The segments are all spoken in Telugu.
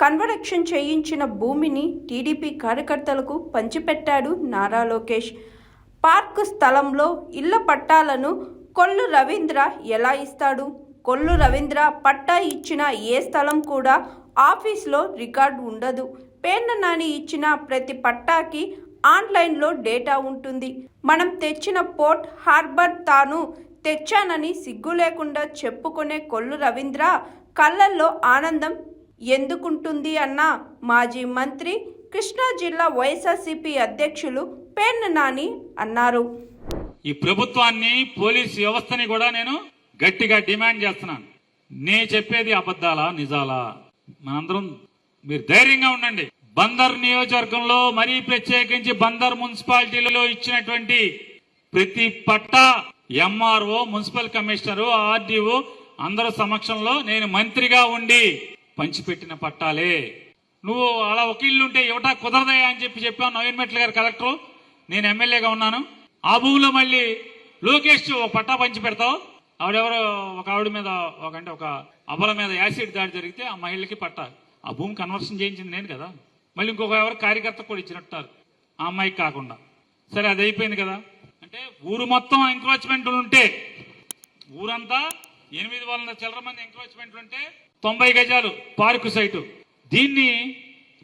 కన్వర్షన్ చేయించిన భూమిని టీడీపీ కార్యకర్తలకు పంచిపెట్టాడు నారా లోకేష్. పార్కు స్థలంలో ఇళ్ల పట్టాలను కొల్లు రవీంద్ర ఎలా ఇస్తాడు? కొల్లు రవీంద్ర పట్టా ఇచ్చిన ఏ స్థలం కూడా ఆఫీస్లో రికార్డు ఉండదు. పేర్న నాని ఇచ్చిన ప్రతి పట్టాకి ఆన్లైన్లో డేటా ఉంటుంది. మనం తెచ్చిన పోర్ట్ హార్బర్ తాను తెచ్చానని సిగ్గు లేకుండా చెప్పుకునే కొల్లు రవీంద్ర కళ్ళల్లో ఆనందం ఎందుకుంటుంది అన్న మాజీ మంత్రి కృష్ణా జిల్లా వైఎస్ఆర్సీపీ అధ్యక్షులు పేర్న నాని అన్నారు. ఈ ప్రభుత్వాన్ని పోలీస్ వ్యవస్థని కూడా నేను గట్టిగా డిమాండ్ చేస్తున్నాను. నేను చెప్పేది అబద్ధాలా నిజాలా? మనందరం మీరు ధైర్యంగా ఉండండి. బందర్ నియోజకవర్గంలో మరీ ప్రత్యేకించి బందర్ మున్సిపాలిటీలలో ఇచ్చినటువంటి ప్రతి పట్టా ఎంఆర్ఓ, మున్సిపల్ కమిషనరు, ఆర్డీఓ అందరూ సమక్షంలో నేను మంత్రిగా ఉండి పంచిపెట్టిన పట్టాలే. నువ్వు అలా ఒక ఇల్లు ఉంటే ఇవ్వటా కుదరదయా అని చెప్పాను నవీన్ మెట్ల గారు కలెక్టర్. నేను ఎమ్మెల్యేగా ఉన్నాను. ఆ భూమిలో మళ్ళీ లోకేష్ ఒక పట్టా పంచి పెడతావు. ఆవిడెవరో ఒక ఆవిడ మీద ఒక అబల మీద యాసిడ్ దాడి జరిగితే ఆ మహిళకి పట్టా, ఆ భూమి కన్వర్షన్ చేయించింది నేను కదా. మళ్ళీ ఇంకొక ఎవరు కార్యకర్త కూడా ఇచ్చినట్టారు ఆ అమ్మాయికి కాకుండా. సరే, అది అయిపోయింది కదా. అంటే ఊరు మొత్తం ఎంక్రోచ్మెంట్లు ఉంటే, ఊరంతా 800 చిల్లర మంది ఎంక్రోచ్మెంట్లు ఉంటే 90 గజాలు పార్కు సైటు, దీన్ని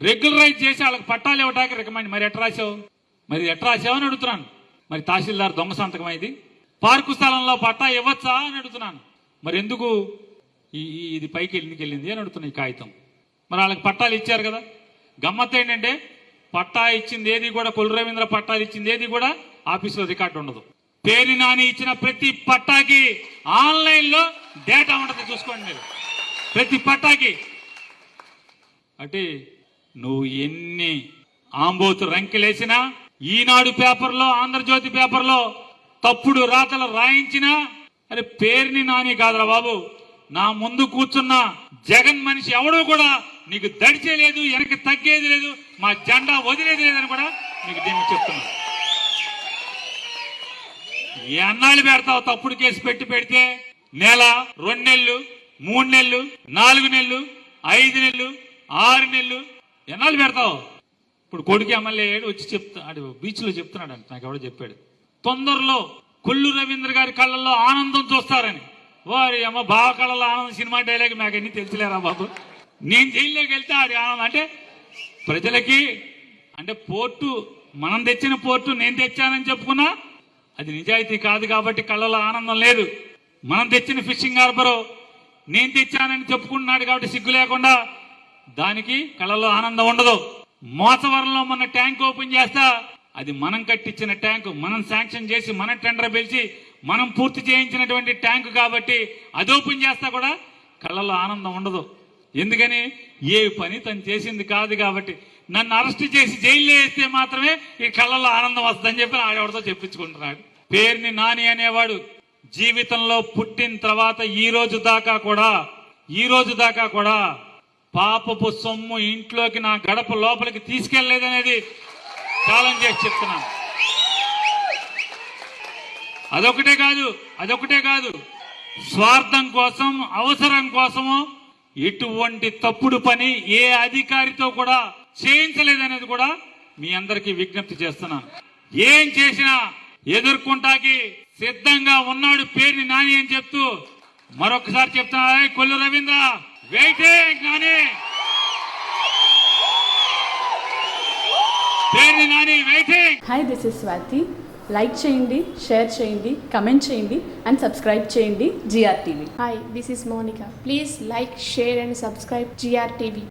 రెగ్యులరైజ్ చేసి వాళ్ళకి పట్టాలు ఇవ్వడానికి రికమెండ్. మరి ఎట్లా రాసావు అని అడుగుతున్నాను. మరి తహసీల్దార్ దొంగ సంతకం ఇది. పార్కు స్థలంలో పట్టా ఇవ్వచ్చా అని అడుగుతున్నాను. మరి ఎందుకు ఇది పైకి ఎందుకు వెళ్ళింది అని అడుగుతున్నా ఈ కాగితం. మరి వాళ్ళకి పట్టాలు ఇచ్చారు కదా. గమ్మత్తు ఏంటంటే పట్టా ఇచ్చింది ఏది కూడా, కొల్లు రవీంద్ర పట్టాలు ఇచ్చింది ఏది కూడా ఆఫీసులో రికార్డు ఉండదు. పేర్ని నాని ఇచ్చిన ప్రతి పట్టాకి ఆన్లైన్లో డేటా ఉండదు, చూసుకోండి మీరు. ప్రతి పట్టాకి అంటే నువ్వు ఎన్ని ఆంబోతు రంకెలేసినా, ఈనాడు పేపర్లో, ఆంధ్రజ్యోతి పేపర్లో తప్పుడు రాతలు రాయించినా, అరే పేర్ని నాని కాదురా బాబు, నా ముందు కూర్చున్న జగన్ మనిషి ఎవడో కూడా నీకు దడిచే లేదు, వెనక్కి తగ్గేది లేదు, మా జెండా వదిలేది లేదని కూడా నీకు దీన్ని చెప్తున్నా. ఎన్నాళ్ళు పెడతావు? తప్పుడు కేసు పెడితే నెల, 2 నెలలు, 3 నెలలు, 4 నెలలు, 5 నెలలు, 6 నెలలు ఎన్నాళ్ళు పెడతావు? ఇప్పుడు కొడుకు ఎమ్మెల్యే వచ్చి చెప్తాడు, బీచ్ లో చెప్తున్నాడు అంట, నాకు ఎవడో చెప్పాడు. తొందరలో కొల్లు రవీంద్ర గారి కళ్ళల్లో ఆనందం చూస్తారని. వారి అమ్మ బావ కళ్ళల్లో ఆనందం సినిమా డైలాగ్ నాకు అన్ని తెలిసిలేరా బాబు. నేను జైల్లోకి వెళ్తే అది ఆనందం. అంటే ప్రజలకి, అంటే పోర్టు మనం తెచ్చిన పోర్టు నేను తెచ్చానని చెప్పుకున్నా అది నిజాయితీ కాదు కాబట్టి కళ్ళలో ఆనందం లేదు. మనం తెచ్చిన ఫిషింగ్ హార్బరు నేను తెచ్చానని చెప్పుకుంటున్నాడు కాబట్టి సిగ్గు లేకుండా దానికి కళ్ళలో ఆనందం ఉండదు. మోసవరంలో మొన్న ట్యాంక్ ఓపెన్ చేస్తా, అది మనం కట్టించిన ట్యాంకు, మనం శాంక్షన్ చేసి, మన టెండర్ పిలిచి మనం పూర్తి చేయించినటువంటి ట్యాంకు కాబట్టి అది ఓపెన్ చేస్తా కూడా కళ్ళలో ఆనందం ఉండదు. ఎందుకని? ఏ పని తను చేసింది కాదు కాబట్టి. నన్ను అరెస్ట్ చేసి జైల్లో వేస్తే మాత్రమే ఈ కళ్ళల్లో ఆనందం వస్తుందని చెప్పి ఆడెవడితో చెప్పించుకుంటున్నాడు. పేర్ని నాని అనేవాడు జీవితంలో పుట్టిన తర్వాత ఈ రోజు దాకా కూడా పాపపు సొమ్ము ఇంట్లోకి, నా గడప లోపలికి తీసుకెళ్లేదనేది ఛాలెంజ్ చేసి చెప్తున్నాను. అదొకటే కాదు, స్వార్థం కోసం, అవసరం కోసము ఎటువంటి తప్పుడు పని ఏ అధికారితో కూడా చేయించలేదనేది కూడా మీ అందరికీ విజ్ఞప్తి చేస్తున్నాను. ఏం చేసినా ఎదుర్కొంటాకి సిద్ధంగా ఉన్నాడు పేర్ని నాని అని చెప్తూ మరొకసారి చెప్తున్నా, Kollu Ravindra waiting Nani, Perni Nani waiting. Hi, this is Swathi. Like చేయండి, షేర్ చేయండి, కమెంట్ చేయండి అండ్ సబ్స్క్రైబ్ చేయండి GR TV. Hi, this is Monica. Please like, share and subscribe GR TV.